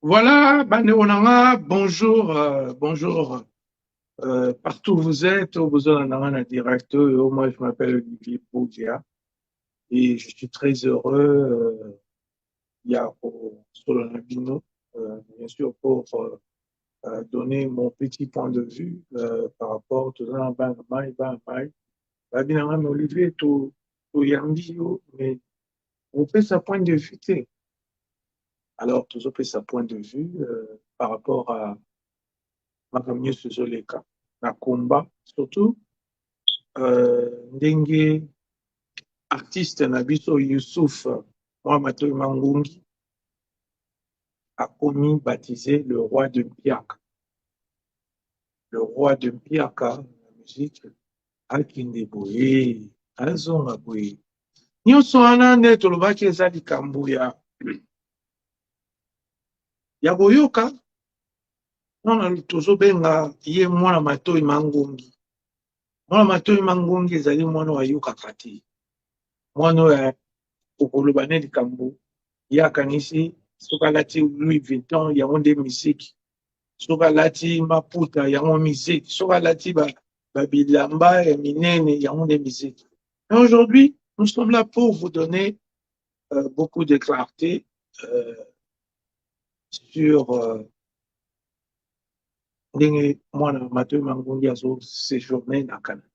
Voilà, Baneonanga, bonjour, bonjour. Partout où vous êtes, vous êtes en un direct. Moi, je m'appelle Olivier Boudia et je suis très heureux. Il y a sur le Nabino, bien sûr, pour donner mon petit point de vue par rapport à tout ça. Mais Olivier, tout Yambi, mais on fait sa point de vue. Alors, tout ça fait sa point de vue par rapport à makambo nyonso ezoleka na komba surtout ndenge artiste na biso Youssouf mwa Matoi Mangungi akomi baptisé le roi de Mpiaka. Le roi de Mpiaka na musique akende boye azonga boye nyonso wana nde tolobaki eza likambo ya boyoka wana tozobenga ye mwana Matoi Mangungi. Mwana Matoi Mangungi ezali mwana wayokaka te, mwana oyo okoloba ne likambo ye akanisi soki alati Louis Vuitton yango nde misiki, soki alati maputa yango misiki, soki alati babilamba ya minene yango nde misiki. Mais aujourd'hui, nous sommes là pour vous donner beaucoup de clarté sur ndenge mwana Matoi Mangungi azo séjourner na Canada.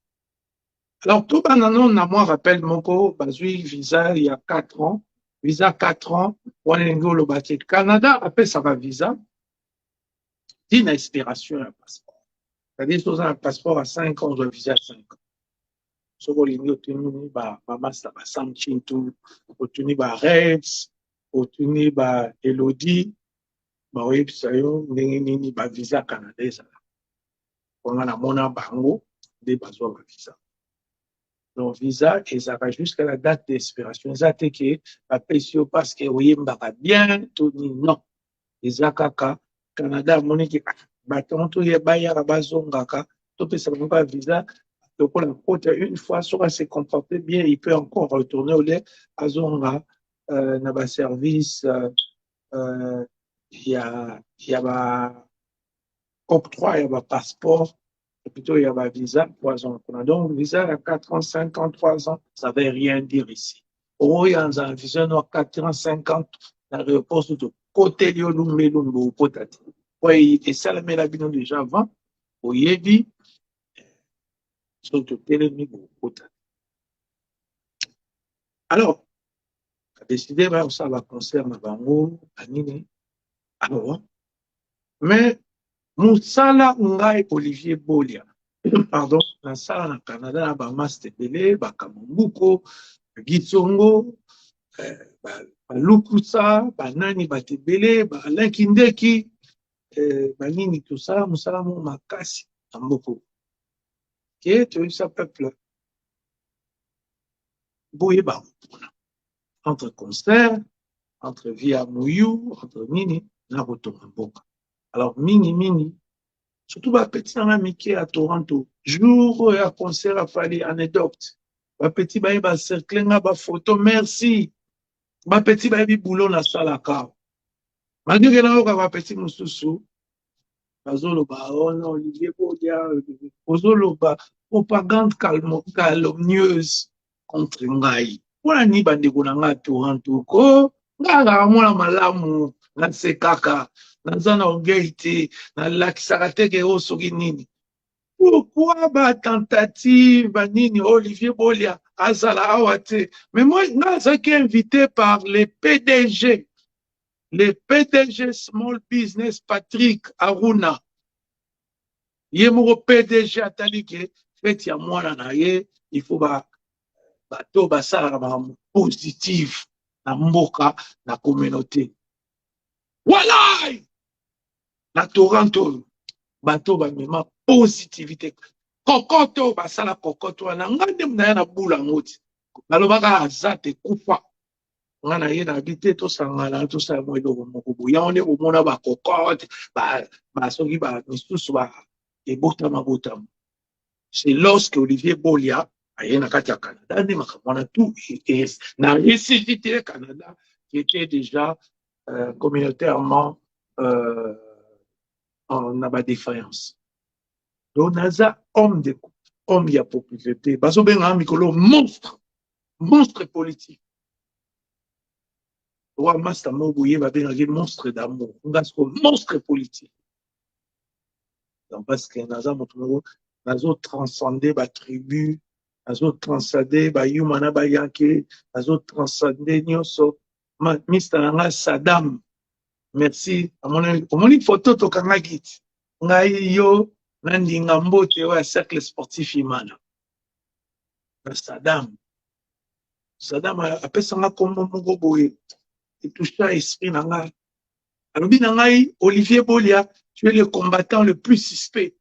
Alors, tout banano na moi rappelle moko bazui visa il y a 4 ans, visa 4 ans, wanengo lo bati Canada après ça va visa, d'une inspiration un passeport. C'est-à-dire que un passeport à 5 ans, on doit visa 5 ans. So bolingi otuni ba master ba Sam Chintu, otuni ba Rex, otuni ba Elodie, ba oyebisa yo ndenge nini ba visa Canada ezala. Ponga na mona bango nde bazwa ba visa. Donc, visa, et ça va jusqu'à la date d'expiration. Ça, c'est que, parce que, oui, bien, tout non. Et ça, Canada, monique, bâton, tout y est, baya, rabazongaka, tout ça, pas visa. Donc, on a côte une fois, soit s'est comporté bien, il peut encore retourner au lait, à Zonga, n'a service, il y a, octroi, il y a passeport, plutôt il y a un visa 3 ans. Donc, visa à 4 ans, 5 ans, 3 ans, ça ne veut rien dire ici. Au il y a un visa à 4 ans, 5 ans, la réponse de côté de l'Oumé, potati. Oui, et ça, la bino déjà avant, au Yébi, sont au télémi, potati. Alors, a décidé, ça va concerner Bango, Anine. Alors, mais, Moussala Ngai Olivier Bolia, pardon, na sala na Canada na bamaster ebele bakamambuko gitsongo balukusa banani bato ebele balaki ndeki banini tosala mosala mo makasi na mboka ke toyebisa peuple boyeba mpona entre concert, entre via moyu, entre nini na kotonga mboka. Alors mingi surtout bapeti na mike à Toronto, jour ya concert afali anecdote, bapeti baye bacercle nga bafoto merci, bapeti bayebi boulot na salaka malgré na yoka bapeti mosusu bazoloba ona Olivier Bodia ozoloba propagande calomnieuse contre ngai mpona ni bandeko na ngai Toronto ko ngai kaka mwana malamu nasekaka naza na orgueil te nalakisaka teke oyo soki nini. Pourquoi ba tentative banini Olivier Bolia azala awate? Mais moi, je suis invité par les PDG, les PDG Small Business Patrick Aruna. Yemuro PDG atalike fait ya mwana na ye, il faut bato basala positif na mboka na communauté. Voilà! Na Toronto, bato bamema positivité. Kokoto basala kokoto wana ngande mnaya na bula ngoti balobaka azate kufa ngana ye na bite to sangana to sa mo eloko moko boya one omona ba kokote ba soki ba misusu ba ebota mabota. C'est lorsque Olivier Bolia aye na kati ya Canada ne makamona tout na ressuscité Canada qui était déjà communautairement on a ma défaillance. Donc, naza homme d'écoute, homme y a popularité. Baso benga mikolo monstre politique. Roi Master Mobuye va benga monstre d'amour. Ngasko monstre politique. Donc, parce que naza motumo nazo transcender ba tribu, nazo transcender ba yumana ba yanke, nazo transcender nyoso. Mr. Nanga Saddam. Merci. Omoni photo to kangakiti. Ngai yo nandinga mbote wa cercle sportif imana. Saddam apesanga kombo moko boye etoucha esprit na ngai. Alobi na ngai Olivier Bolia, tu es le combattant le plus suspect.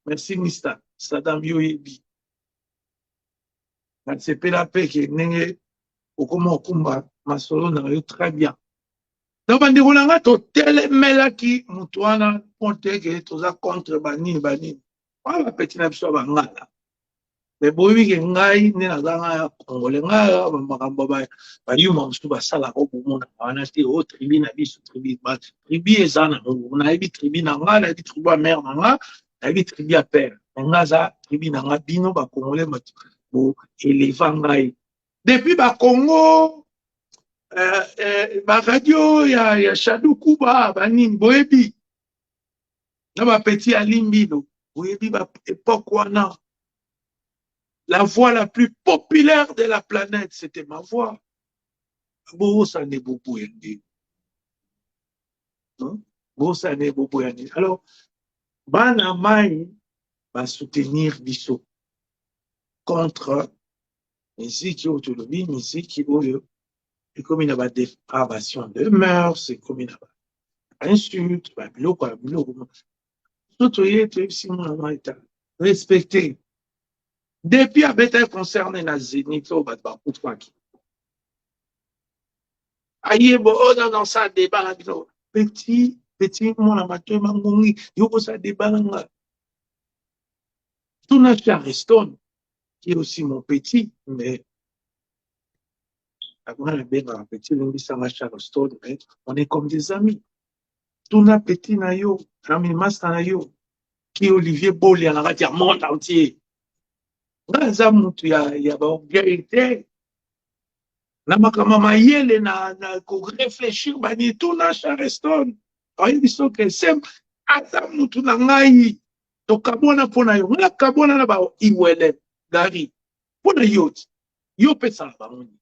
Merci Mr. Saddam Yoyebi. Natsepela pe ke ndenge okoma okumba masolo na yo très bien. Donc, bandeko na nga totelemelaki mutu wana mpo te ke toza contre banini wana bapeti na biso ya bangala. Me boyebi ke ngai nde naza ngai ya congolais ngai bamakambo bayuma mosusu basalaka okomona wana te o tribi na biso tribi eza na mongo nayebi tribi na ngai nayebi tribi ya mare na ngai nayebi tribi ya pere me ngai aza tribi na ngai bino bacongolais boeleva ngai depuis bacongo radio ya Shadou Kuba banini boyebi na bapeti ya limbino boyebi ba époque wana la voix la plus populaire de la planète c'était ma voix bosane boboyandi bosane boboyandi alors bana mai ba soutenir biso contre musique autonomie musique oyo et comme il y a des dépravation de mœurs, c'est comme il y a insultes, respecter. Depuis à être concerné dans Zénith, au Batba, pourquoi qui? Aïe, bon, dans ça débat, petit, mon amateur, mangongi, yo, ça débat, tout n'a Charleston, qui est aussi mon petit, mais on est comme des amis. Tout n'a petit na yo, ami master na yo, qui Olivier Boli en a dire monde entier. Ngaza mutu ya ba vérité. Na makamama yele na ko réfléchir bani tout na Charleston. Ayi biso que sem ata mutu na ngai to kabona pona yo. Na kabona na ba iwele gari. Pona yo. Yo pesa ba moni.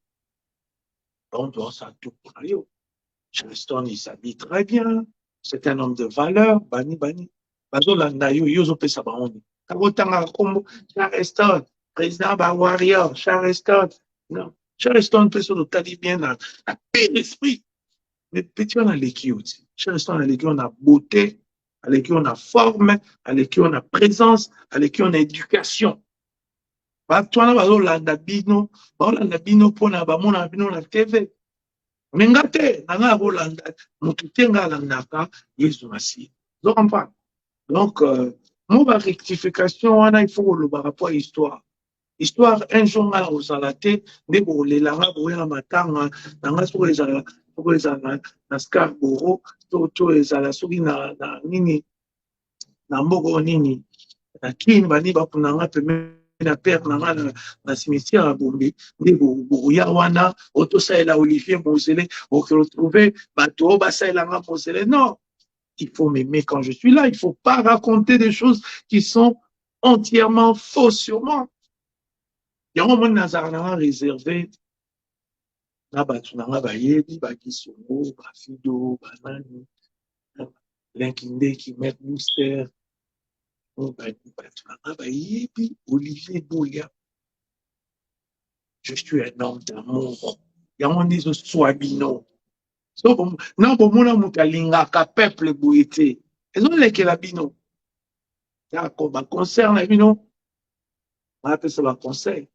Donc, ça tout pour yo. Charleston, il s'habille très bien. C'est un homme de valeur. Bani. Bazo landa yo, yo pe sa baoni. Kabotanga kombo, Charleston, président ba warrior, Charleston. Non. Charleston peut se doter bien na paix d'esprit. Mais petit on a l'équipe aussi. Charleston a l'équipe, on a beauté, à l'équipe on a forme, à l'équipe on a présence, à l'équipe on a éducation. Batwana bazo landa bino pona ba mona bino na TV. Mengate nanga rolanda mututenga landaka Yesu Masi. Donc on parle. Donc mon rectification wana il faut le rapport à histoire. Histoire un jour ngala osalate nde bolelanga boya matanga nanga soko ezala na Scarborough to ezala soki na nini na mboko nini na kini bani bapunanga peme na père na cimetière à Bombi nde boya wana otosalela Olivier Mosele retrouver bato basaelanga Mosele. Non, il faut m'aimer quand je suis là, il faut pas raconter des choses qui sont entièrement fausses sur moi. Il y a un moment nazarana réservé na batu nanga bayebi bakisongo bafido banani linkinde qui met booster Olivier Bolia. Je suis un homme d'amour. Il y a un dit Swabino. Non, pour moi, je peuple boité. Ils ont les Kelabino. D'accord, concerne Bino. On appelle ça un conseil.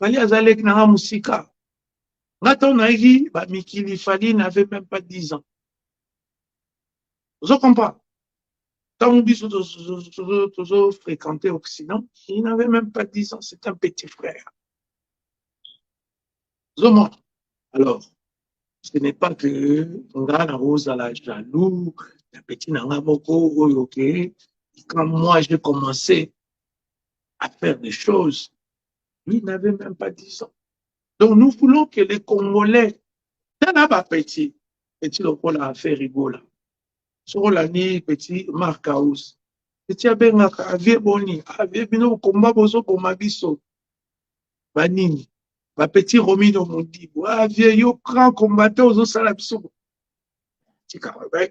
Fali Azalek Nara Moussika. Raton Nagi, Mikili Fali n'avait même pas 10 ans. Vous comprenez? Quand on dit toujours fréquenter l'Occident, il n'avait même pas 10 ans, c'est un petit frère. Alors, Ce n'est pas que Ngana Rose à la jaloux, la petite Nanga Moko, ok. Quand moi j'ai commencé à faire des choses, lui n'avait même pas 10 ans. Donc nous voulons que les Congolais, dans la petit local a fait rigola. Sur l'année, petit Marc House. Petit Abengaka, Avie Boni, Avie Bino, Komba Bozo, Komabiso, Banini, ma petit Romino Mondibo, Avie Yo, grand combattant aux Salabiso.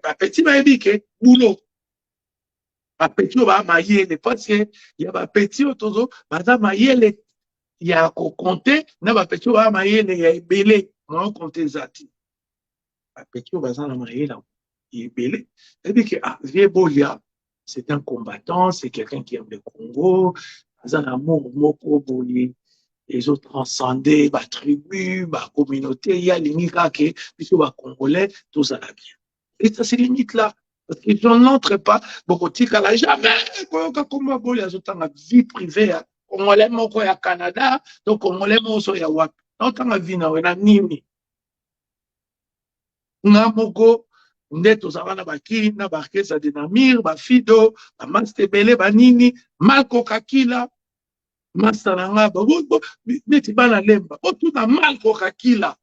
Ma petit Maïbike, boulot. Ma petit va mailler, parce qu'il y a ma petit autozo, madame mailler, il y a compté, na ma petit va mailler, il y a belé, non compté Zati. Ma petit va s'en mailler là. Il est belé. Et puis que, ah, Vieux Bolia, c'est un combattant, c'est quelqu'un qui aime le Congo, ils ont un amour, moko, bouli, ils ont transcendé, ma tribu, ma communauté, il y a limite là, que, puisque les Congolais, tout ça va bien. Et ça, c'est limite là. Parce qu'ils n'entrent pas, beaucoup de gens, jamais, comme bouli, ils ont une vie privée, Congolais, moko, ya Canada, donc Congolais, moko, ya Wap. Donc, on a vie, on a nini. Namoko, nde tozala na baki na barkesa de namir bafido bamaster ebele banini Malko Kakila master na nga neti bana lemba otuna Malko Kakila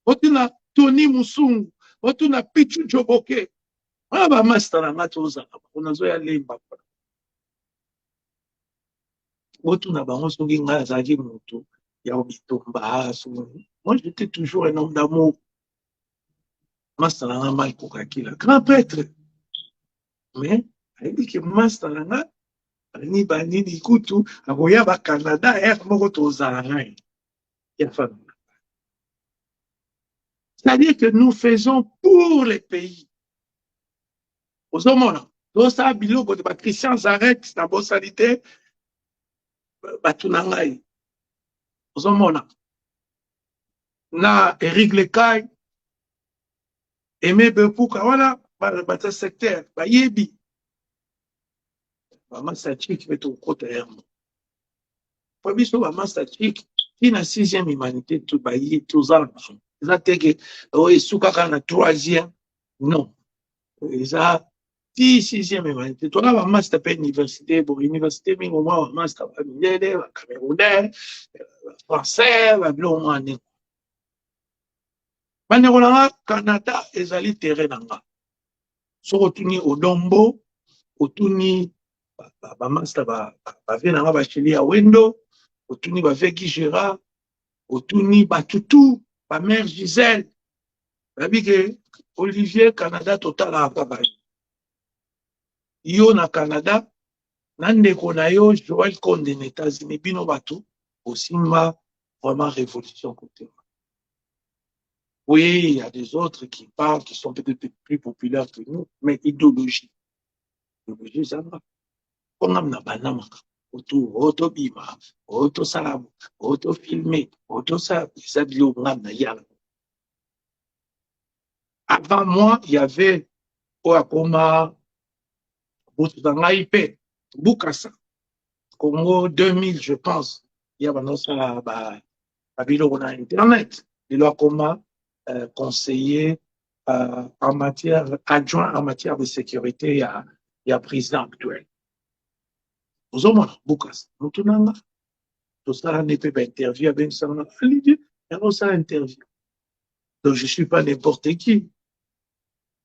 otuna Tony Musungu otuna Pichu Joboke wana bamaster na nga tozala onazoya lemba otuna bango soki ngai azalaki moto ya bitumba. Moi j'étais toujours un homme d'amour. Master Nanga Malko Kakila, grand prêtre. Mais, il dit que Master Nanga, ni banini kutu, akoya ba Canada, moko tozala. C'est-à-dire que nous faisons pour les pays. Aux hommes, tout ça, biloko de Christian Zarek, c'est un bon sanité, batunangai. Aux hommes, na Eric Lekai, Aimé Bepouka, voilà, bata secteur, bayebi. Master Chick, mais tout côté. Pour biso Master Chick, qui na 6e humanité, tout bayi, tout ça. Ils ont dit que Soukaka na 3e. Non. Ils ont dit 6e humanité. Tu as un master à l'université, pour l'université, mais au moins un master à l'université, camerounais, français, à l'université. Au Canada, ils ont dit terrain. So otuni Odombo, otuni master bave na bacheli ya Wendo, otuni bave Gérard, otuni batutu, ba mère Gisèle, babi que Olivier Canada total à papa. Yo na Canada, nandeko na yo Joël Condé aux États-Unis, bino batu, osimba vraiment révolution côté. Oui, il y a des autres qui parlent, qui sont peut-être plus populaires que nous, mais idéologie. Idéologie, ça va. On a na banama, auto bima, auto salam, auto filmé, auto ça, ça dit au na yala. Avant moi, il y avait Oakoma, Boutangaipe, Bukasa, Congo 2000, je pense. Il y a ça, on a Internet. Il a comme conseiller en matière, adjoint en matière de sécurité, il y a président actuel. Nous avons Bukasa, nous tournons tout ça, n'est pas interview avec ça, il y a ça interview. Donc, je ne suis pas n'importe qui.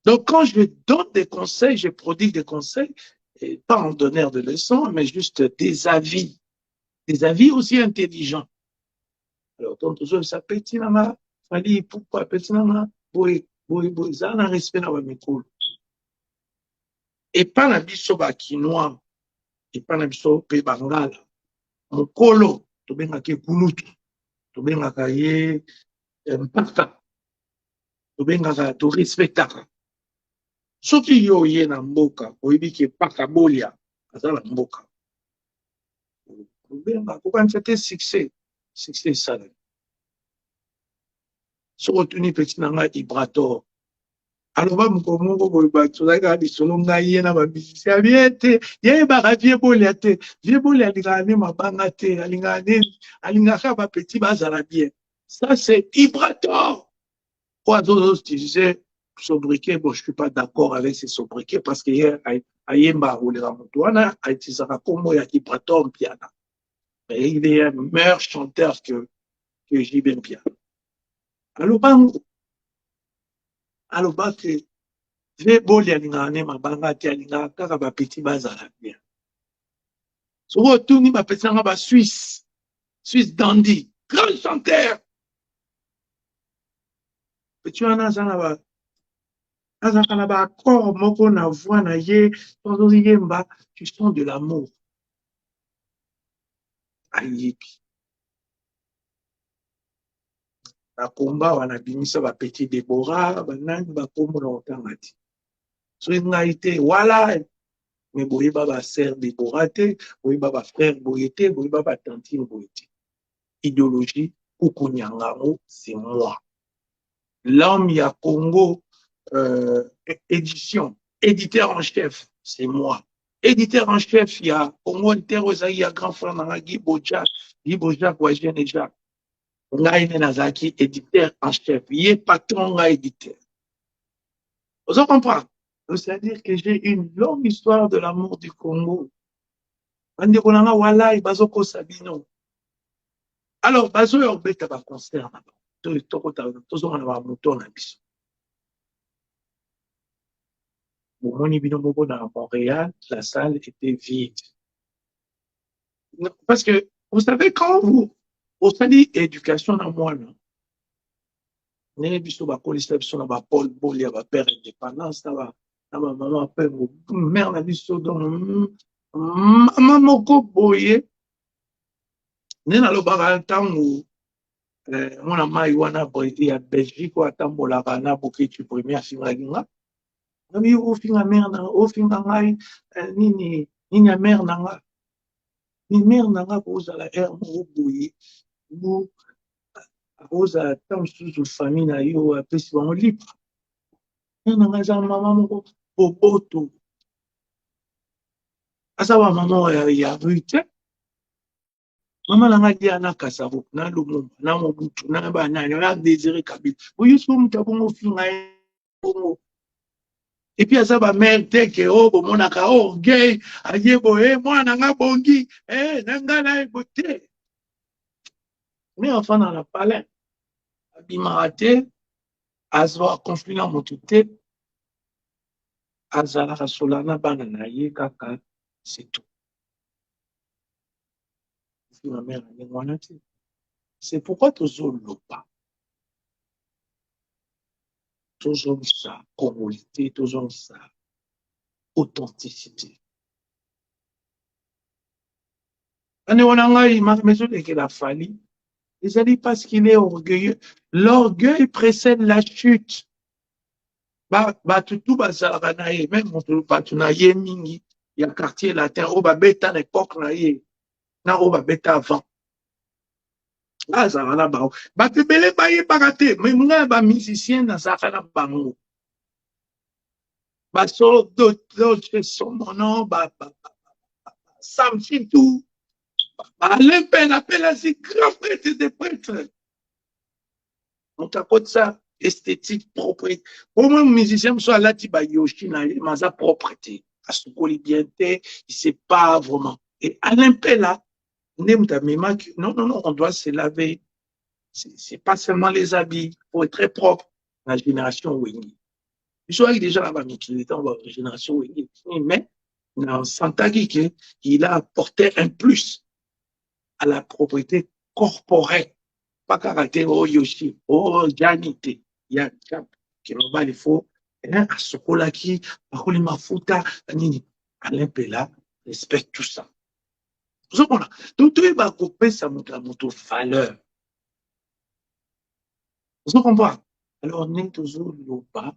Donc, quand je donne des conseils, je prodigue des conseils, et pas en donneur de leçons, mais juste des avis aussi intelligents. Alors, donc, toujours, ça petit nana, fali, pourquoi petit nana, boy, ça n'a respect dans le micro. Et pas la biso ba quinoa, et pas la biso pe bangala. Mon colo, to benga ke kulutu, to benga ka ye mpaka, to benga ka to respectaka. Soki yo ye na mboka, oyebi ke paka bolia, azala mboka. Benga, pourquoi c'était succès ça. Soki tuni petit nanga Ibrator. Alors, va m'komoko boy bato la di solonga ye na ba bisisi abiete ye ba vie bolia te vie bolia lingane mabanga te alingane alinga ka ba petit bazala bien. Ça c'est Ibrator. Tu disais sobriquet, bon, je ne suis pas d'accord avec ces sobriquets parce qu'il Ayemba ou les Ramotouana a utilisé comme Yakibratom Piana. Mais il est un meilleur chanteur que Jibin Piana. Aloba que ve boli alingane mabanga ti alinga kaka ba petit bazala bien. So retourni ba petit nga ba Suisse dandy, grand chanteur. Petit wana zana ba azaka na ba accord moko na voix na ye, tozo yemba, tu sens de l'amour. Ayebi. Na komba wana bimisa ba petit Déborah, ba nani ba kombo na otanga ti. So ngai te wala mais boye ba sœur Déborah te, boye ba frère boye te, boye ba tantine boye te. Idéologie Kukunyangamo, c'est moi. L'homme ya Congo édition, éditeur en chef, c'est moi. Éditeur en chef, il y a Congo Inter, il y a grand frère Guy Boja Guajien et Jacques. Ngaïne Nazaki, éditeur en chef. Il est patron, éditeur. Vous comprenez? C'est-à-dire que j'ai une longue histoire de l'amour du Congo. Alors, bazo yorbeta ba concert na ba. Tozo na moto na biso. Bomoni bino moko na Montréal, la salle était vide. Parce que, vous savez, quand vous studiez éducation dans moi, nene biso ba kolisa biso na ba Paul Bolia ba père indépendance na ba maman père mère na biso donc maman moko boye nena lobaka ntango mwana mai wana boye ya Belgique atambolaka na boketi premier afingaki nga nabi ofinga mère na ofinga ngai nini ya mère na nga ni mère na nga kozala air moko boye bo akozala ntango mosusu famille na yo apesi bango libre mère na nga eza mama moko boboto aza ba mama ya rue te mama na nga dia na Kasaro na Lumumba na Mobutu na banani na Désiré Kabila oyo so mutu abongo finga bongo et puis aza ba mère te ke o bomonaka orgueil aye boye mwana nga bongi na nga na ebote mais enfin dans la palais abimaka te azwa conflit na motu te azalaka sola na bana na ye kaka c'est tout. Ma mère c'est pourquoi toujours lopa toujours ça communauté toujours ça authenticité il a fallu ils ont dit parce qu'il est orgueilleux l'orgueil précède la chute tout même il y a quartier latin au bêta à l'époque na au bêta avant azala na bango bato ebele bayebaka te me ngai bamusicien nazalaka na bango basodoce somono samfitu alain mpe napelasi grand prêtre de prêtre moto akotisa esthétique propre po moi musicien mosu alati bayoshi na ye maza propre te asukoli bien te il sait pas vraiment et alain mpe là non, on doit se laver. C'est pas seulement les habits, il faut être très propre. La génération Wengi. Je suis déjà là-bas, mais il était dans la génération Wengi. Mais, dans Santagi, il a apporté un plus à la propriété corporelle. Pas caractère, oh Yoshi, oh Janite. Il y a il faut, à Sokolaki, à Mafuta, Alain Pela, respecte tout ça. Donc, tu vas couper sa moto valeur. Vous comprenez? Alors, on est toujours loba,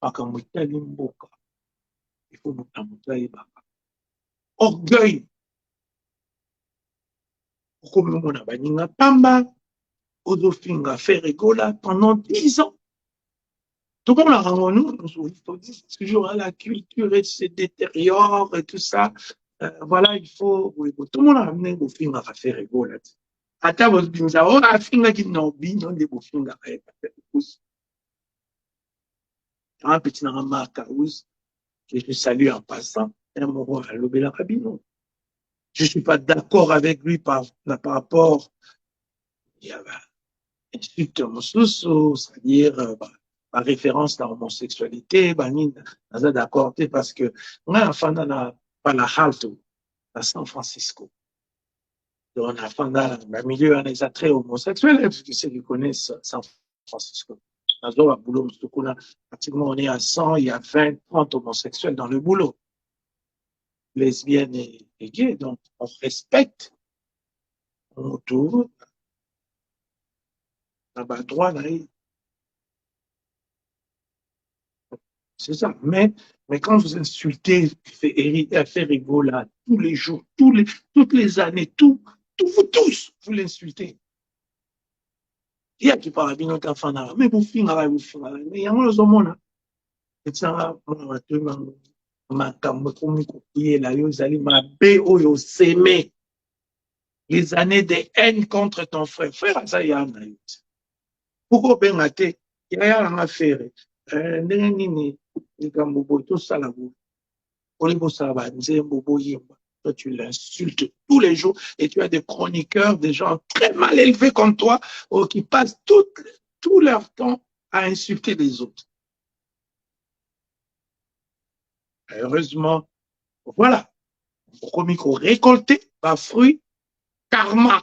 il faut nous orgueil. Comme on a banni pamba, Ozofinga fait rigola pendant 10 ans. Tout le monde a rendu nous, toujours la culture et se détériore et tout ça. Voilà, il faut. Tout le monde a amené Ozofinga à faire rigola. ata bozibimisa oyo afingaki na bino nde bofingaka ye un petit nanga Marcaouz, que je salue en passant, un moro à l'Obéla Rabino. Je ne suis pas d'accord avec lui par rapport à l'insulte Moussoussou, c'est-à-dire par référence à l'homosexualité, on est d'accord parce que on a un fan dans la Halto, à San Francisco. On a un fan dans le milieu, on est très homosexuel, parce que ceux qui connaissent San Francisco. Pratiquement, on est à 100, il y a 20, 30 homosexuels dans le boulot, lesbiennes et gays. Donc, on respecte, on tourne, on a droit là. C'est ça. Mais quand vous insultez, faire rigolo là, tous les jours, toutes les années, vous tous, vous l'insultez. Il y a qui parle bien de Kafana, mais vous finirez. Mais il y a moins de monde. Et ça, les années de haine contre ton frère. Frère, ça y a un aïe. Pourquoi ben athée? Il y a un affaire. Toi, tu l'insultes tous les jours et tu as des chroniqueurs, des gens très mal élevés comme toi, qui passent tout leur temps à insulter les autres. Heureusement, voilà. Micro récolté, pas fruit, karma.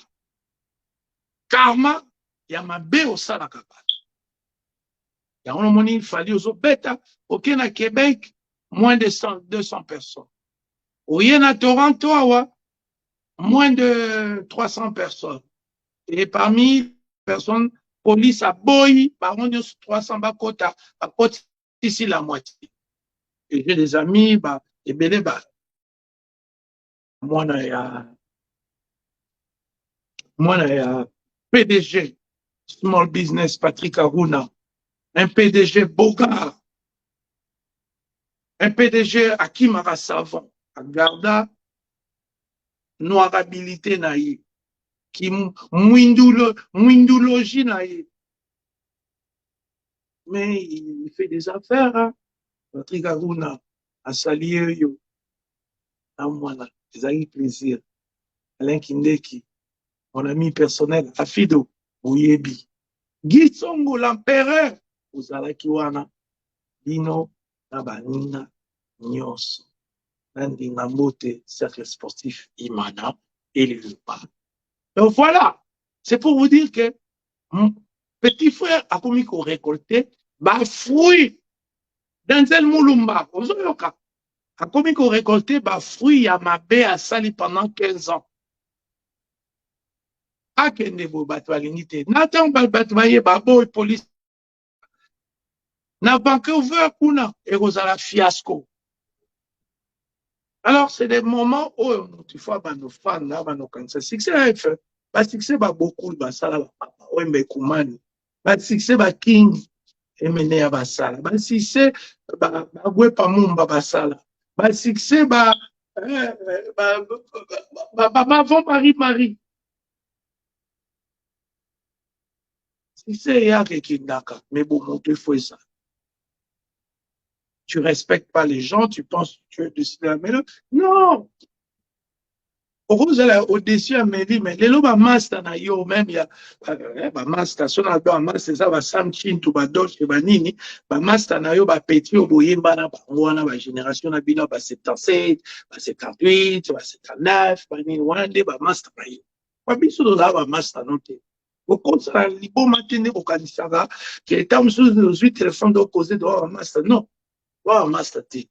Karma, il y a ma bé au salakapa. Il y a un moment, il fallait aux bêta, aucun à Québec, moins de 200 personnes. Au à Toronto, moins de 300 personnes. Et parmi les personnes, police à Boy, par contre, 300 bakota, ici la moitié. Et j'ai des amis, et belé, moi, PDG, Small Business, Patrick Aruna, un PDG Bogart, un PDG Akimara Savon, à Garda, noirabilité naïe, qui mouindoulogie naïe. Mais il fait des affaires, hein. Patrick Aruna, à salier yo, à moi, ils ont eu plaisir. Alain Kindeki, mon ami personnel, Afido, Ouyebi, Guy Tsongo, l'empereur, Ozalaki wana, Dino, Nabanina, Nyos, Nandi Nambote, cercle sportif Imana, et le pas. Donc voilà, c'est pour vous dire que mon petit frère a commis qu'on récoltait, fruit, Denzel Moulumba, a commis qu'on récoltait, fruit à ma baie à Sali pendant 15 ans. Akende bo batwalinite. Nathan batwaye babo police. Na Vancouver kuna erozala fiasco. Alors c'est des moments où tu vois nos fans là, nos cancers. Succès fait. Ba succès ba beaucoup ba sala ba papa. Wembe kumani. Ba succès ba king emene ya ba sala. Ba succès ba gwe pa mumba ba sala. Ba succès ba vont Paris. Si c'est Yaka qui Naka, mais bon, on te fait ça. Tu ne respectes pas les gens, tu penses que tu es décidé à mêler. Non! Au-dessus, elle me dit, mais les lois master na yo, même il y a master, son album master, ça va Samchin, tout va d'autres, va nini, master na yo, petit, au boye, na génération na bino, 77, 78, 79, nini, wande, master na yo. Pas biso do la master noté. Au contraire, libo matine, au kanisara, qui est en sous de 8 téléphones d'opposé de master. Non, master T.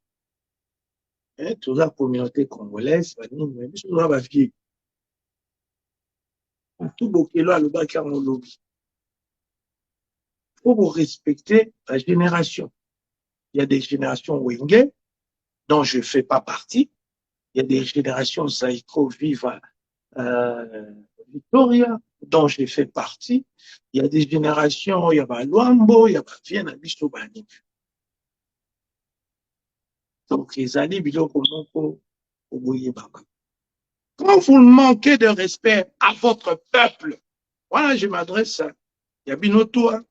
Toute la communauté congolaise, il faut vous respecter la génération. Il y a des générations Wenge, dont je ne fais pas partie. Il y a des générations Saiko Viva Victoria, dont je fais partie. Il y a des générations, il y a Luambo, il y a Vienne Bistobani. Donc, les années, biloko moko, oboye baba. Quand vous manquez de respect à votre peuple, voilà, je m'adresse à Yabino Toua,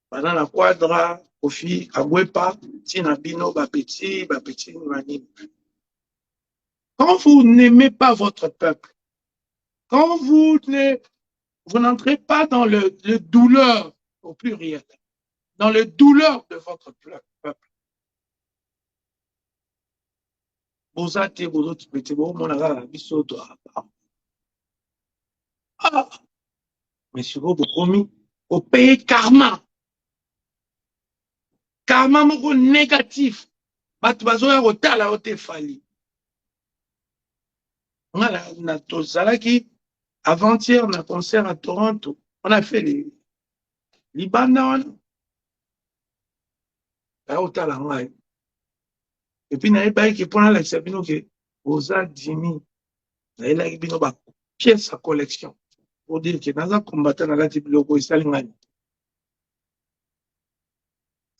pendant la quadra, Kofi, Agwepa, Tinabino, Bapeti, Mani. Quand vous n'aimez pas votre peuple, quand vous n'entrez pas dans le douleur, au pluriel, dans le douleur de votre peuple, vous êtes vous autres petits, vous ah, mais si vous promis, vous payez karma. Karma moko négatif. Bato bazoya kotala o te fali. Nga tozalaki avant-hier na concert à Toronto. On a fait les Libanda wana. Ba otala ngai. Et puis na yebaki mpona lakisa bino ke oza dimi. Na yelaki bino ba pièce à collection. Pour dire que naza combattant nalati biloko esali ngai.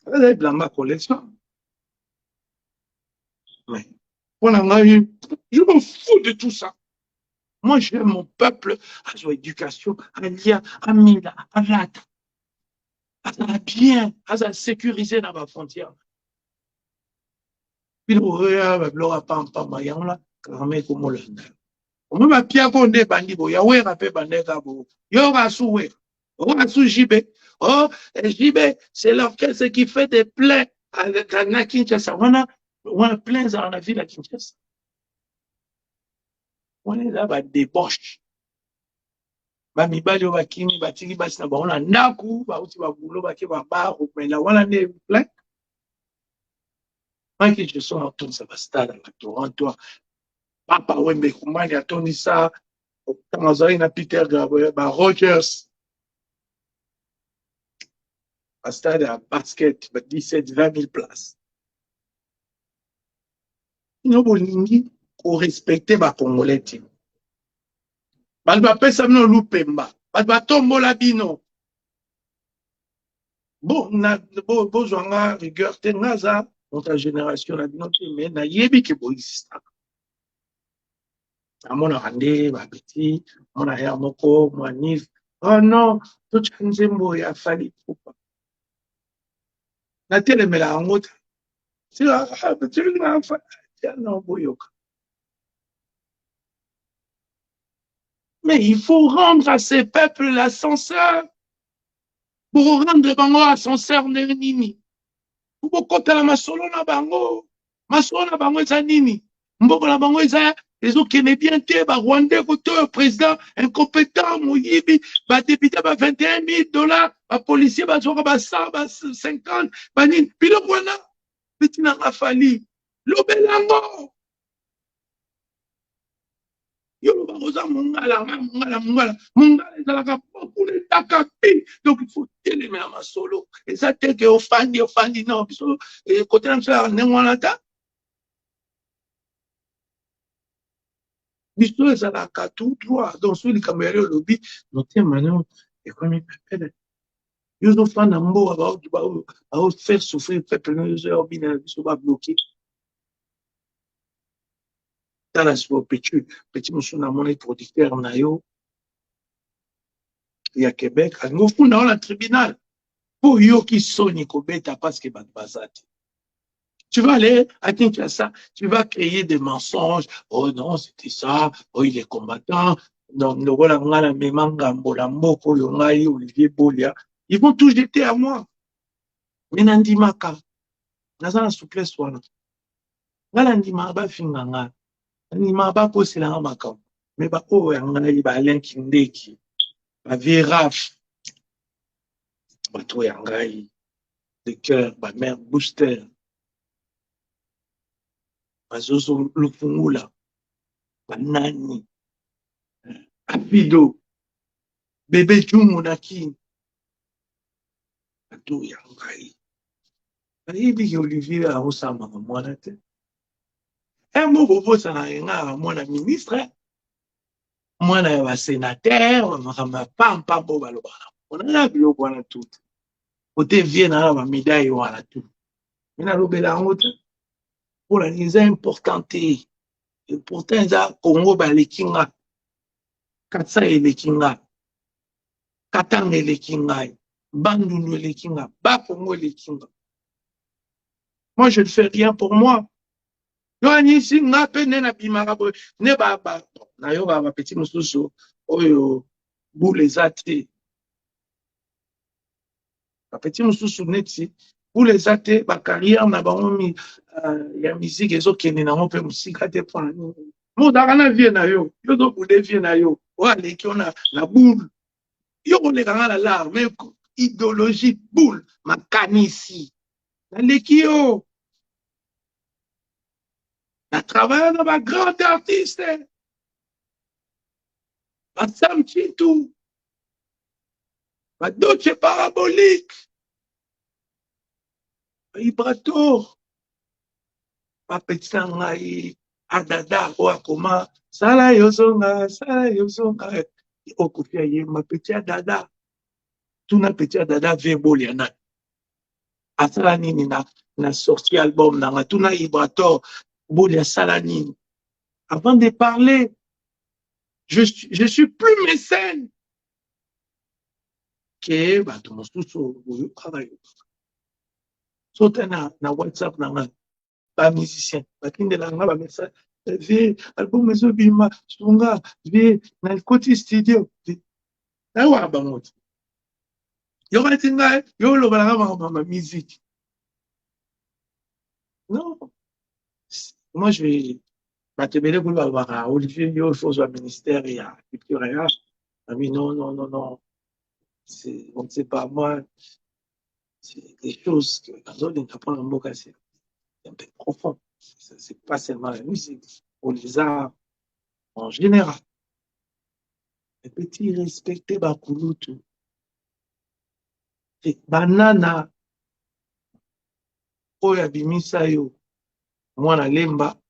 Naza bilamba collection. Mais mpona ngai, je m'en fous de tout ça. Moi, j'aime mon peuple à son éducation, à l'IA, à Mila, à l'AT, à la bien, à la sécuriser dans ma frontière. Puis, l'aura pas en pamayan là, cramé comme on l'a dit. On m'a pia condé bandibo, yawe rappé bandega bo, yora soué, yora sou jibé. Oh, jibé, c'est l'orchestre qui fait des plaies avec la Kinshasa. On a plein dans la ville à Kinshasa. On est là, bah, débauche. Bamibali oyo bakimi batiki basi na bango na ndaku bauti babulo bake baba komela wana nde plein maki je so atonisa bastade na Toronto papa wembe kumani atonisa ntango azalaki na Peter Rogers bastade ya basket ba 17-20 000 places ino bolingi korespecte bakongolais te bato bapesa bino lupemba bato batombola bino bozwa nga rigueur te nga aza notre génération na bino te me nayebi ke boexistaka amonaka nde babeti mona ya moko mwanif oh non totya nzembo ya fali pupa natelemela yango te no boyoka mais il faut rendre à ces peuples l'ascenseur pour rendre bango ascenseur ndenge nini bokotela masolo na bango eza nini mboko na bango eza ezokende bien te barwandais koto président incompétent moyibi badepute ba 21 000 $, bapolisier bazwaka ba 100 ba 50 banini biloko wana betinanga fali lobelango yo loba koza mongala ezalaka pokuna etaka pi donc il faut telemela masolo eza teke ofandi non biso kote na biso ya ndenge wana ta biso ezalaka tout droit donc so likambo yali olobi motema no ekomi pepele yo ozofanda mboka baofaire souffrir peuple no yozo ya obina na biso babloke tala sibo petit mosusu namoni producteur na yo ya Québec alingi ofunda wana tribunal mpo yoki soni kobeta parce que bato baza te. Tu vas aller à Kinshasa, tu vas créer des mensonges. Oh non, c'était ça. Oh, il est combattant. Non, Olivier Bolia. Ils vont tout jeter à moi. Mais Nandimaka, naza na souplesse wana. Ngala ndima ba finganga. Ndima ba posela makambo. Mais ba o yanga ba Alain Kindeki. Ba Viraf. Ba to yanga de cœur, ba mère booster. Bazozo lufungula. Banani. Apido. Bébé Jumu Naki. Bato yangai. Nayebi ke Olivier aosamaka mwana te. Moko bosana nga mwana ministre, mwana ya basénateur, makambo ya pampa mpo balobaka. Onana biloko wana tout. Ote vie na ba médaille wana tout. Mina lobela yango te. Mpona eza important te. Et pourtant, ça, Congo, les kinga, Katsa et les kinga, Katang et les kinga, Bandundu et les kinga, Bas Congo et les kinga. Moi, je ne fais rien pour moi. Yo ici, n'a pas na bimara ne ba na yo ba petit mususu oyo boule zate. Ba petit mususu neti boule zate ba carrière na bango mi ya musique ezokende na mpe musika te pa. Mo daka na vie na yo do boule vie na yo. Wa leki ona na boule. Yo ko leka na la mais idéologie boule makanisi. Na leki yo. Na travaille dans ma grande artiste. Ma Sam Chintou. Ma Dolce Parabolique. Ma Ibrato. Ma petit sangai. Adada. Ouakoma. Sala yosonga. Sala yosonga. Okufia ye. Ma petit Adada. Tuna petit Adada veboliana. Asala nini na sorti album. Na tuna Ibrato. Bolia sala nini. Avant de parler, je suis plus mécène que bato mosusu oyo kaka yo sote na WhatsApp nanga ba musicien bakindela nga ba message vie album ezobima sunga vie na koti studio na wa ba moti yo katinga yo loba nga ba musique non moi je vais batebele ko ba Olivier yo faut au ministère ya culture ya ami non on ne sait pas moi. C'est des choses que dans zone d'apprendre un mot c'est un peu profond. C'est pas seulement la musique, pour les arts en général. Les petits respecter Bakulutu. Banana, Oya Bimisa yo, Mwana Lemba,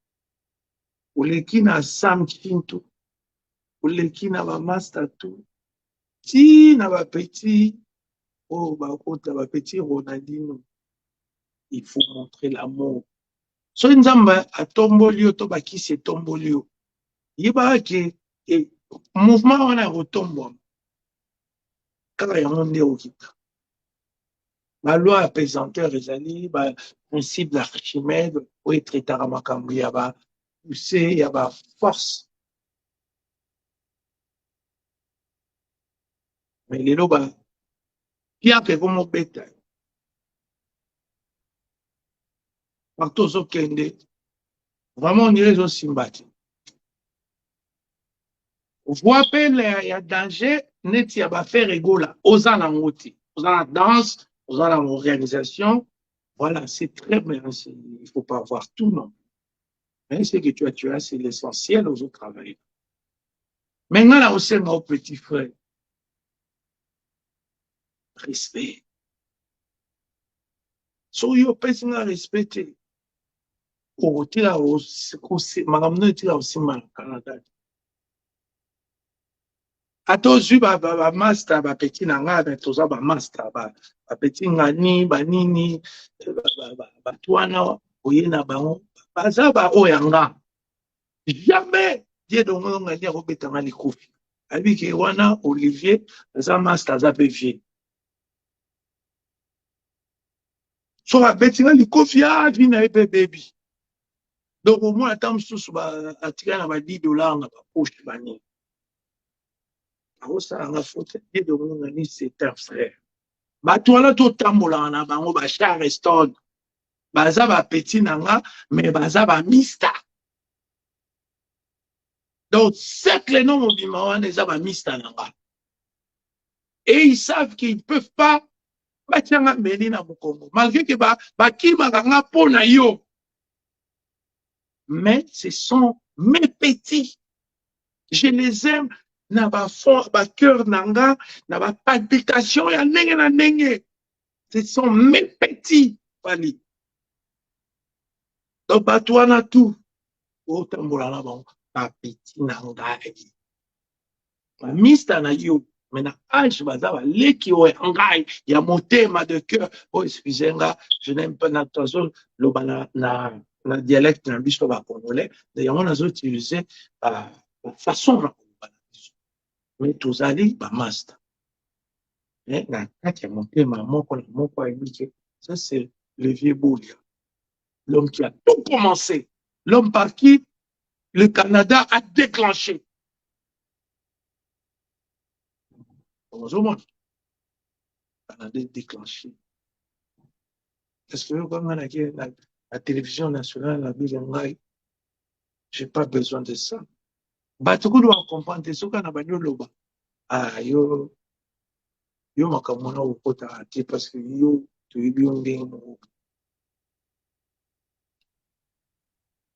Uleki na Sam Chintu, Uleki na ba Master tu, ti na ba petit, oh bakota ba petit Ronaldinho. Il faut montrer l'amour. So nzamba atomboli yo to bakisi etomboli yo. Yeba ke mouvement wana rotombo. Kaka yango nde okita. La loi apaisanteur ezali ba principe d'Archimède oyo etretaka makambo ya ba poussé ya ba force. Mais lelo ba piaka ekomobeta. Partout ozokende vraiment on dirait ezosimba te. Voix pe ya danger neti ya bafaire egola oza nango te. Oza na danse, oza na organisation. Voilà, c'est très bien. Il ne faut pas avoir tout, non. Mais ce que tu as, c'est l'essentiel aux autres travailleurs. Maintenant, là aussi, mon petit frère, respect. So, yo, personne à respecter. Au tira aussi, madame, ne tira aussi mal au Canada. Ato zu ba master ba petit nanga ba toza ba master ba petit ngani ba nini ba tuana oyena bango baza ba oyanga jamais die dongo ngani ya kobeta ngani kofi abiki wana Olivier za master za PV so ba beti ngani kofi a vina ebe baby donc au moins attends sous ba atika na ba $10 na ba poche bani. C'est un frère. Batouala tout tambola na bango ba Charleston. Baza ba petit nanga mais baza ba mista. Donc c'est les noms mobima wana ba mista nanga. Et ils savent qu'ils peuvent pas batianga meli na Congo. Malgré que ba kima nga pona yo. Mais ce sont mes petits. Je les aime. Na ba fond ba cœur nanga na ba palpitation ya ndenge na ndenge ce sont mes petits pali donc ba toi na tout otambola na ba petit nanga ba mista na yo mais na âge baza ba leki o ngai ya motema de cœur oh excusez-moi je n'aime pas na tozo lo na le dialecte d'un biso congolais. D'ailleurs, on a utilisé la façon de mais tous allés, bah, master. Mais la carte est montée, maman, ça, c'est le vieux Boulia. L'homme qui a tout commencé. L'homme par qui le Canada a déclenché. Heureusement, le Canada a déclenché. Est-ce que comme la télévision nationale, la Bilengai, je n'ai pas besoin de ça. Batuku doit comprendre ce qu'on a besoin de ça. Ah, yo makamona ukota ati parce que yo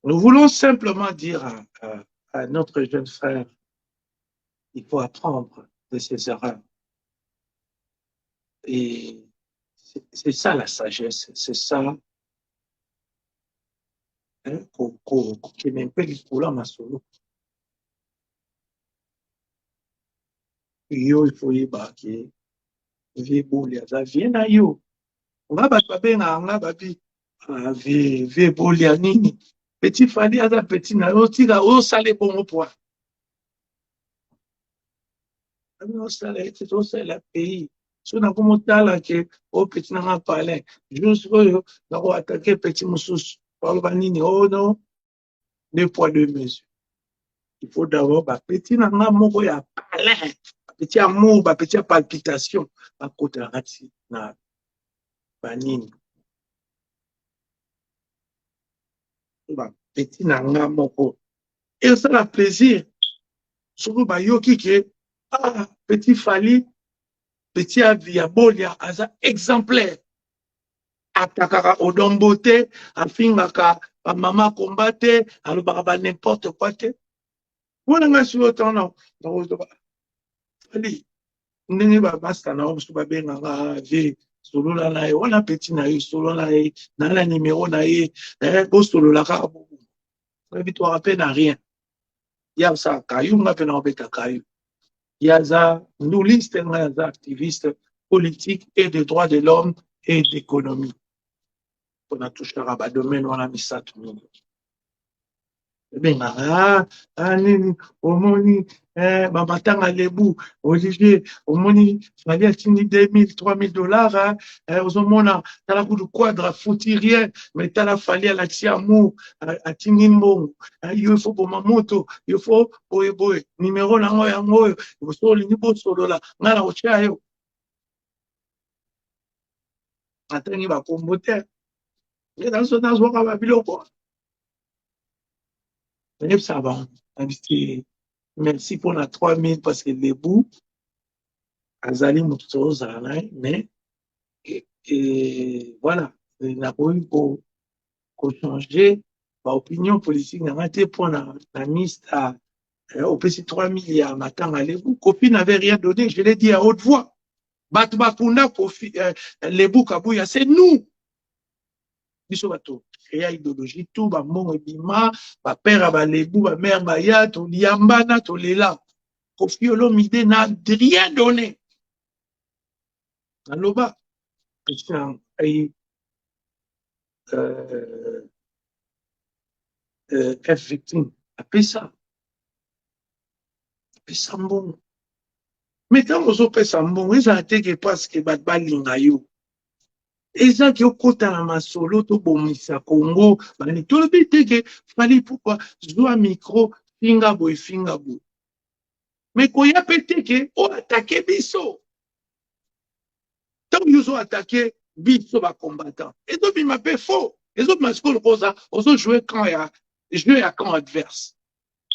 nous voulons simplement dire à notre jeune frère, il faut apprendre de ses erreurs. Et c'est ça la sagesse, c'est ça qui m'empêche pour la masolo. Yo, il faut y barquer. Vie bouli, ça vient à yo. On va battre bien, on va battre. Vie bouli, nini. Petit fali, à la petit, na yo, tira, oh, salé bon poids. Non, ça, c'est le pays. Si on a comme tal, que, oh, petit, n'a pas parlé. Juste, oh, on va attaquer petit moussous. Parle nini, oh non, 2 poids 2 mesures. Il faut d'abord, bah, petit, n'a pas moko ya parlé. Petit amour, bah, petit palpitation. À côté, rati, na, bah, nini. Bah, petit, n'a pas moko. Et ça, la plaisir. Surtout, bah, yo, qui, ah, petit fali, petit aviabolia, asa exemplaire. Atakaka odombo te, afingaka mama komba te, alobaka ba n'importe quoi te. Wana nga si otan na fali ndenge ba master na obusu ba benga nga vie solola na ye wana petit na ye solo na ye na la numéro na ye bo solola ka bobu. Victoire pe na rien. Ya sa kayu nga pe na obeta kayu. Ya za nous liste nga za activiste politique et de droits de l'homme et d'économie. On a touché à le domaine, on a mis ça tout le monde. Nini, omoni, Bamatanga Lebu, Olivier, omoni, fallait atteindre 2000, 3000 $, aux homona, t'as la coup de quadra, fouti rien, mais t'as la fallu à l'accès à mou, à Tinimbo, il faut pour ma moto, il faut pour boy, numéro là, il faut le niveau solo là, n'a au chayo. Attends, il va comboter. Mais dans ce temps, on va bien quoi. Ça va. Merci pour la 3000 parce que les bouts, Azali Moutouz, mais et voilà, il n'a pas eu pour changer l'opinion politique. N'a pas été pour la mise à au PC 3 milliards. Matin, allez-vous. Kofi n'avait rien donné, je l'ai dit à haute voix. Batbakuna, Kofi, les bouts Kabouya, c'est nous. Biso bato créa idéologie tout ba mon ebima ba père ba lebu ba mère ba ya to liambana to lela Kofi Olomide n'a rien donné aloba Christian ay F victime appelle ça mbongo mais quand vous opesa mbongo ils ont été que parce que bat balinga yo eza ki okota na masolo to bomisa Congo bani to lobi te que fallait pourquoi zwa micro finga boy mais koya pete ke o attaquer biso tant ils ont attaqué biso ba combattant et donc il m'a fait faux les autres mascoles rosa ont joué quand il y a joué à camp adverse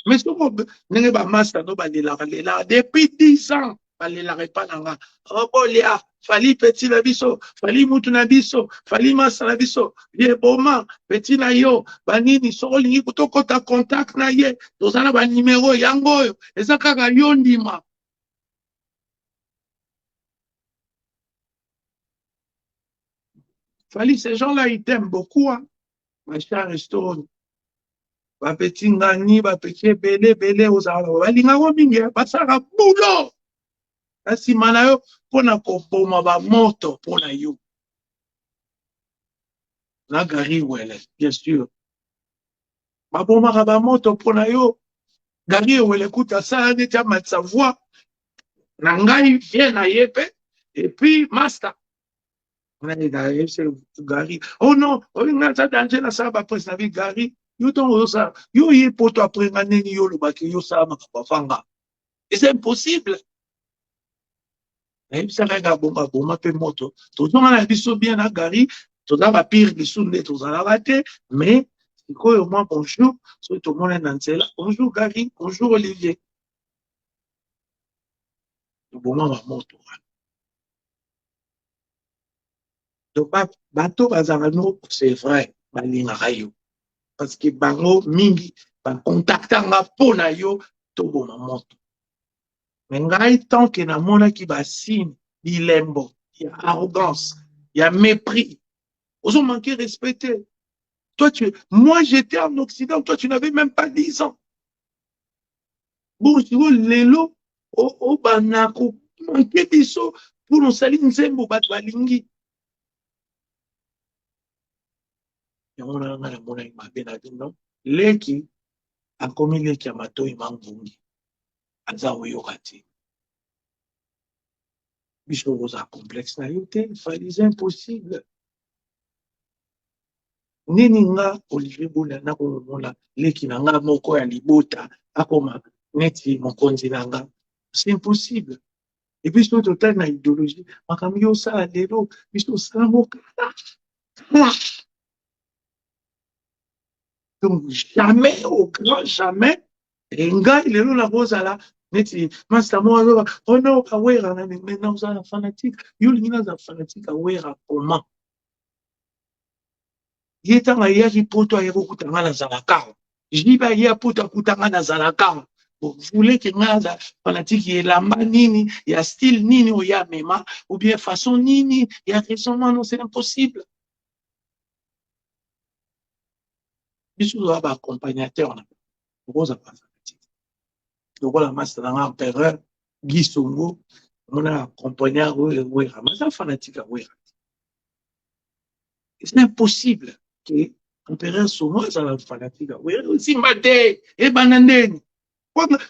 mais ce qu'on n'est pas master no ba lela depuis 10 ans ba lela pas nanga oh bolia fali petit na biso fali mutu na biso fali masa na biso ye boma petit na yo banini soko lingi kutokota contact na ye tozana ba numéro yango oyo eza kaka yo ndima. Fali, ces gens-là, ils t'aiment beaucoup, hein. Ma chère Stone. Ba petit ngani, ba petit belé, aux arabes. Ba linga wa mingi, ba sara boulot. Kasi manayo, pona ko boma ba moto, pona yo. Na gari wele, bien sûr. babomaka bamoto mpona yo gari ewelekuta asala neti amatisa voi na ngai vie na ye mpe epuis master gari oh non olinga aza danger nasala baprese na bi gari yo ntongo ozosala yo ye poto apres nga ndeni yo olobaki yosala makambo avanga c'est impossible nayebisaka kaka boma mpe moto tozonga na biso bien na gari toza bapire lisu nde tozalaka te mais sikoyo mwa bonjour soki tomona na nzela bonjour gari bonjour Olivier toboma bamoto wana donc bato bazalaka no c'est vrai balingaka yo parce que bango mingi bakontaktanga mpo na yo toboma moto me ngai tant que namonaki basine bilembo ya arrogance ya mépris ozomanke respecté. Toi, moi, j'étais en Occident, toi, tu n'avais même pas 10 ans. Bon, je dis, lelo, au banako, manqué biso, pour nous salir, nzembo, bat balingi. Et on a la monnaie, ma benadi, non? Leki, a commis leki, amato, imangvungi. Aza oyokati. Biso, rosa complexe, na yote, c'est impossible. Nini nga Olivier Bula na komona leki na nga moko ya libota akoma neti mokonzi na nga c'est impossible et puis surtout total na idéologie makambo yo sala lelo biso sala mokala donc jamais au grand jamais et ngai lelo na kozala neti master mo azoba oh non awera na maintenant uzala fanatique yo lingina za fanatique awera comment ye tanga yaki poto ayeko kutanga na zalakao jiba ye poto kutanga na zalakao vous voulez que nga fanatique elamba nini ya style nini oya mema ou bien façon nini ya raisonnement non c'est impossible biso doit ba accompagnateur na rosa pas fanatique donc la master na empereur Guy Songo mona accompagnateur we ramasa fanatique we c'est impossible que empereur Songo ezala fanatique we simbate e banandeni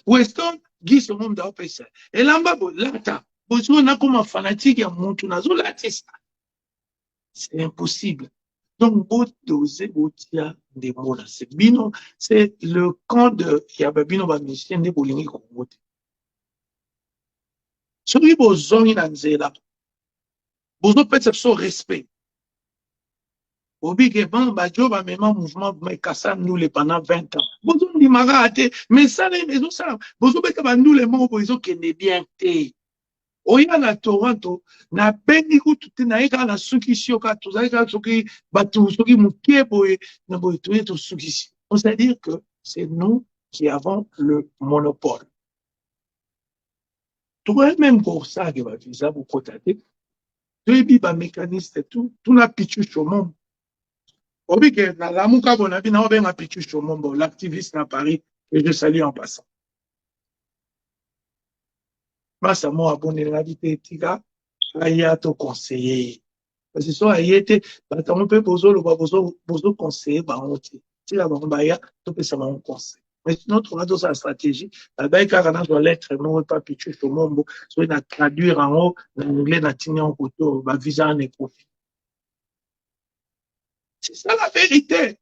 Weston Guy monde opesa elamba bo lata bozo na comme fanatique ya muntu nazo latisa c'est impossible donc beau doser botia des mots c'est bino c'est le camp de yababino ba musicien de bolingi kongote soki bozongi na nzela bozo pesa so respect Obi bon bajo ba même mouvement mais Kassam nous les pendant 20 ans. Bozo ndi magate mais ça les maisons ça bozo beta ba nous les mots bozo qui n'est bien té. Oya na Toronto na bengi kutu te na eka na suki sioka to za suki batu suki mukie boye na boye to suki. On sait dire que c'est nous qui avons le monopole. Toi même pour ça que va visa vous cotater. Tu bi ba mécaniste tout na pichu chomon. Obi que na lamuka bonabi na obenga pichu chomombo l'activiste à Paris et je salue en passant. Masa mo abonné la vie tika aya to conseiller parce que so ayete batango pe bozolo bozo conseiller ba oti tila ba baya to pesa ba conseil mais notre on a dans sa stratégie la baie car dans la lettre non pas pichu chomombo so na traduire en haut en anglais na tini en koto ba visa en profit. C'est ça la vérité.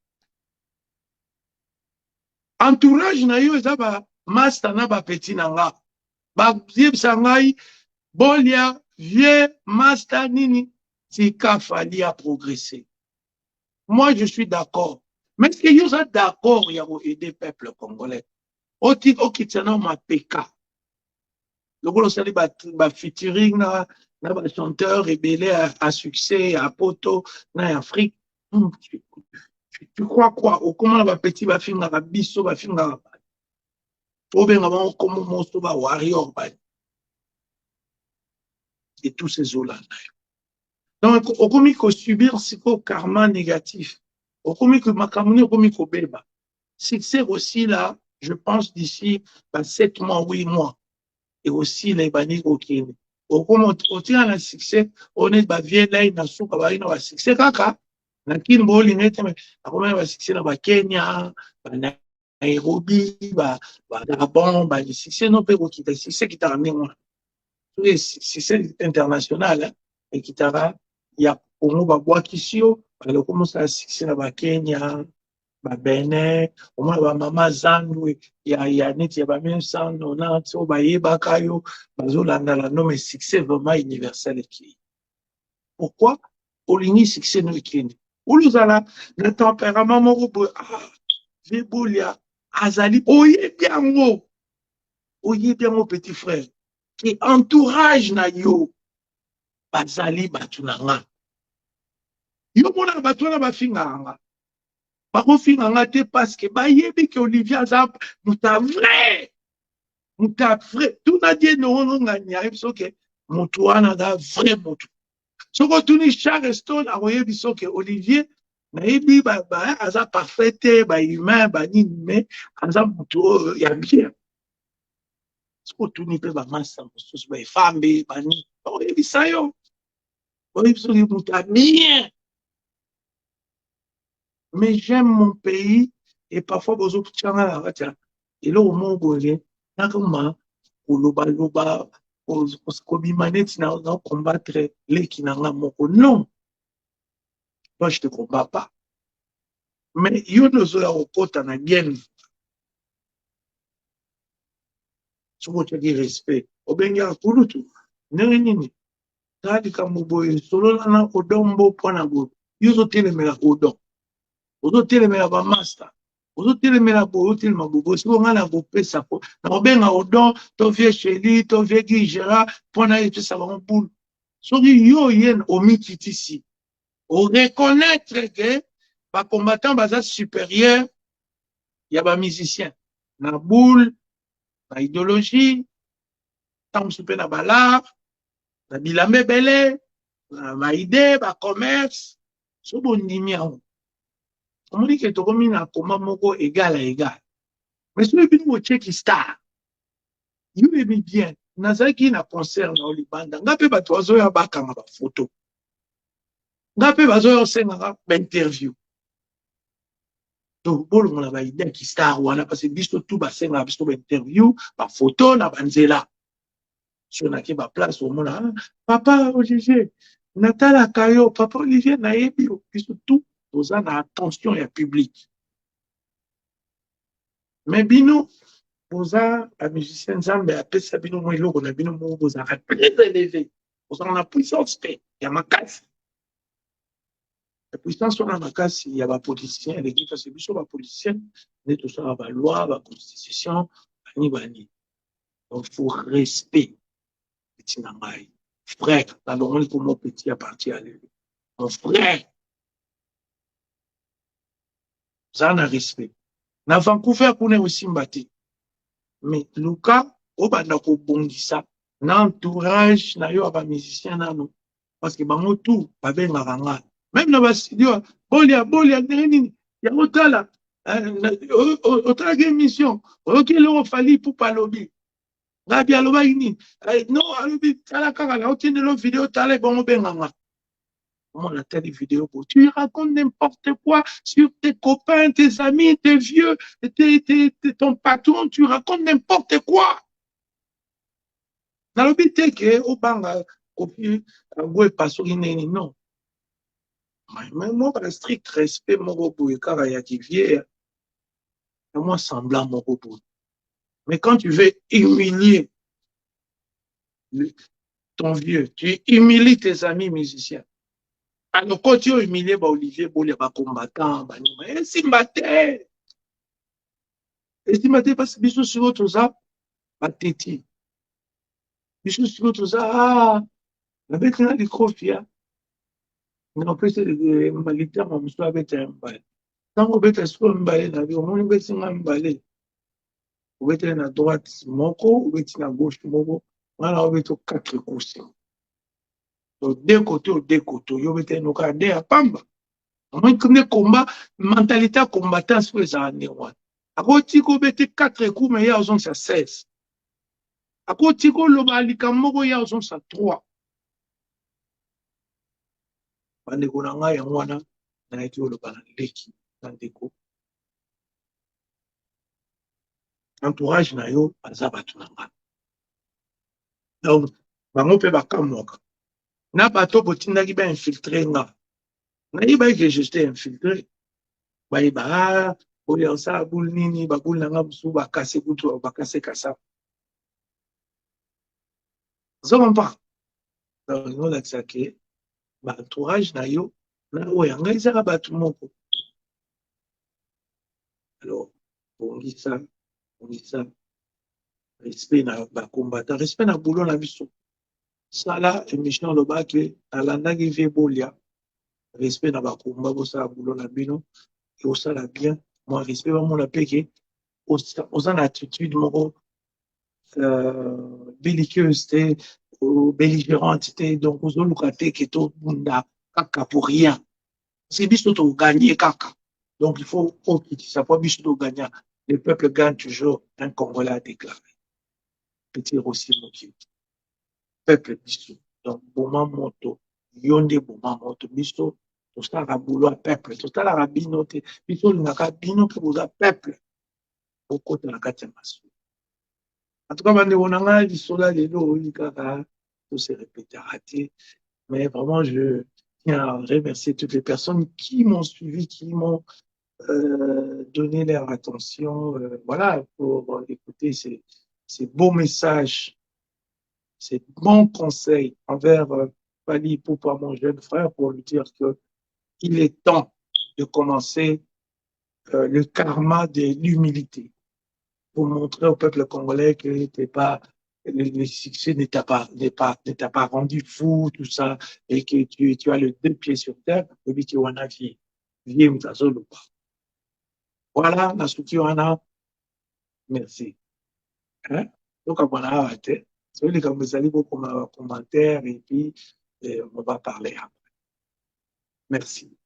Entourage na yo eza ba master na ba petit na nga. Ba yebisa ngai bolia vieux master nini tika fali a progresser. Moi je suis d'accord. Mais est-ce que yo êtes d'accord ya ko aider peuple congolais? Oti okitsana ma PK. Lokolo sali ba featuring na ba chanteur rebelle à succès à poto na Afrique. Tu crois quoi? Au comment va petit va finir la biso va finir au bien avant comment mon va warrior et tous ces eaux là. Donc au commis que subir c'est quoi karma négatif. Au commis que makamuni au commis que beba. C'est aussi là, je pense d'ici 7 mois, 8 mois. Et aussi les bannis au Kenya. Au comment on tient un succès, on est ba vieille là, il n'a pas succès kaka. Nakini boli nete akoma ba succès na ba Kenya, ba Nairobi, ba Gabon, ba succès no pe ko kita succès kita ramener tous succès international et kita ya Congo ba bwa kisio ba le commence à succès na ba Kenya, ba Benin, au moins ba mama zandu ya neti ya ba 1990 o ba yeba kayo bazolanda la no mais succès vraiment universel qui. Pourquoi? Olingi succès no ikini. Uluzala na tempérament moko boye Vebolia azali oyebi yango petit frère ki entourage na yo bazali bato na nga yo mona bato wana bafinga nga bakofinga nga te parce que bayebi ke Olivier aza muta vrai tuna die noononga niayebi soke moto wana aza vrai moto soko tuni Charles Stone akoyebi soke Olivier nayebi aza parfait te bahumain banini me aza moto ya bien soko tuni mpe bamasa mosusu baefambe banini bakoyebisa yo oyebi soki moto ya bien. Mais j'aime mon pays et parfois bozo tchanga la ratia et là au monde boye nakoma koloba ko bimaneti na combattre les kinanga moko non. Moi je te combats pas. Mais yo nozo ya okota na bien. Somo tshaki respect. Obenga kulutu. Nini tadi kamuboye solo na odombo pona go. Yuzo telemela odom. Ozo telemela ba master. Ozo telemela bo otelema bobo siko ngana go pesa po. Na obenga odom to vie cheli to vie gijera pona epesa ba boule. Soki yo yen omititisi. O reconnaître que ba combattant baza supérieur ya ba musicien. Na boule, na idéologie, tam super na balar, na bilambe belé, na maïdé, ba commerce, so bon ndimi yango. On dit que tokomi na koma moko égal à égal. Mais si bino mo check star, you me bien. Nazaki na concert na Olibanda, ngape bato bazoya bakanga ba photo. Ngape bazoya senga ba interview. Donc bolo na ba idée ki star wana parce que biso tout ba senga biso ba interview, ba photo na banzela. So na ke ba place au mona, papa Olivier, Natala Kayo, papa Olivier nayebi biso tout oza na attention ya public. Mais bino boza a musicien Nzambe apesa bino mo eloko na bino mo boza très élevé. Boza na puissance te ya makasi. La puissance on a makasi ya ba politiciens les qui parce biso ba politiciens ne tout ça ba loi ba constitution bani bani. Donc faut respect petit nangai. Frère, dans le monde pour mon petit à partir à lui. Mon frère. Ça na respect. Na Vancouver kuna aussi mbati. Mais Luka obanda ko bongisa na entourage na yo ba musicien nano parce que bango tout ba benga nga même na ba studio bolia nini ya otala otala ke mission okelo fali pour palobi ngabi aloba ini non alobi tala kaka na otindelo vidéo tala bango benga nga. Comment on a telle vidéo pour tu racontes n'importe quoi sur tes copains, tes amis, tes vieux, ton patron, tu racontes n'importe quoi. Dans le but que au banga copie ouais pas non. Mais moi par strict respect mon repos car il y a qui vient moi semblant mon repos. Mais quand tu veux humilier ton vieux, tu humilies tes amis musiciens. Alors, quand tu as humilié Olivier Bolé, combattant, Simbaté. Et Simbaté, parce que bisous sur tout ça, Téti. Bisous sur tout ça, la bête n'a pas de on peut se maliter, on se avec un bal. Quand on peut se emballer, on peut se emballer. On peut être à droite, moko, on peut être à gauche, moko. On peut être quatre coups. Donc, deux côtés, on peut être deux à Pamba. Moi, comme des combats, mentalité combattant sur les années. À côté, on peut être quatre coups, mais il y a 16. À côté, on peut être il y a 3. Bande konanga ya mwana na eti oloba na leki na ndeko entourage na yo baza bato na nga donc bango mpe bakamwaka na bato botindaki bainfiltre nga nayeba eke juste infiltre bayeba oyo osala bule nini babule na nga mosusu bakase kutu bakase kasa ozomompa donc olakisa ke baentourage na yo na oyo ngai ezaka bato moko alors bongisa respect na bakombata respect na boulot na biso sala émission olobaki nalandaki vie bolia respect na bakomba bosala boulot na bino osala bien moi respect bamona mpe ke oza na attitude moko belliqueuse te belligérante te donc ozoluka te ke tobunda kaka pour rien parce que biso toganye kaka donc il faut okitisa po biso toganya le peuple gagne toujours un Congolais a déclaré petit aussi mokili peuple biso donc boma moto yo nde boma moto biso tosalaka boulot ya peuple totalaka bino te biso olingaka bino mpe boza peuple okota na kati ya masumu en tout cas bandeko na ngai lisola lelo oyi kaka tose répétera te mais vraiment je tiens à remercier toutes les personnes qui m'ont suivi qui m'ont donné leur attention voilà pour écouter ces beaux messages ces bons conseils envers Fally Ipupa, mon jeune frère, pour lui dire qu'il est temps de commencer le karma de l'humilité, pour montrer au peuple congolais que le succès ne t'a pas rendu fou, tout ça, et que tu as le deux pieds sur terre, et puis tu en as vie. Voilà, la structure en a. Merci. Hein? Donc, on a arrêté. C'est les commentaires et puis on va parler après. Merci.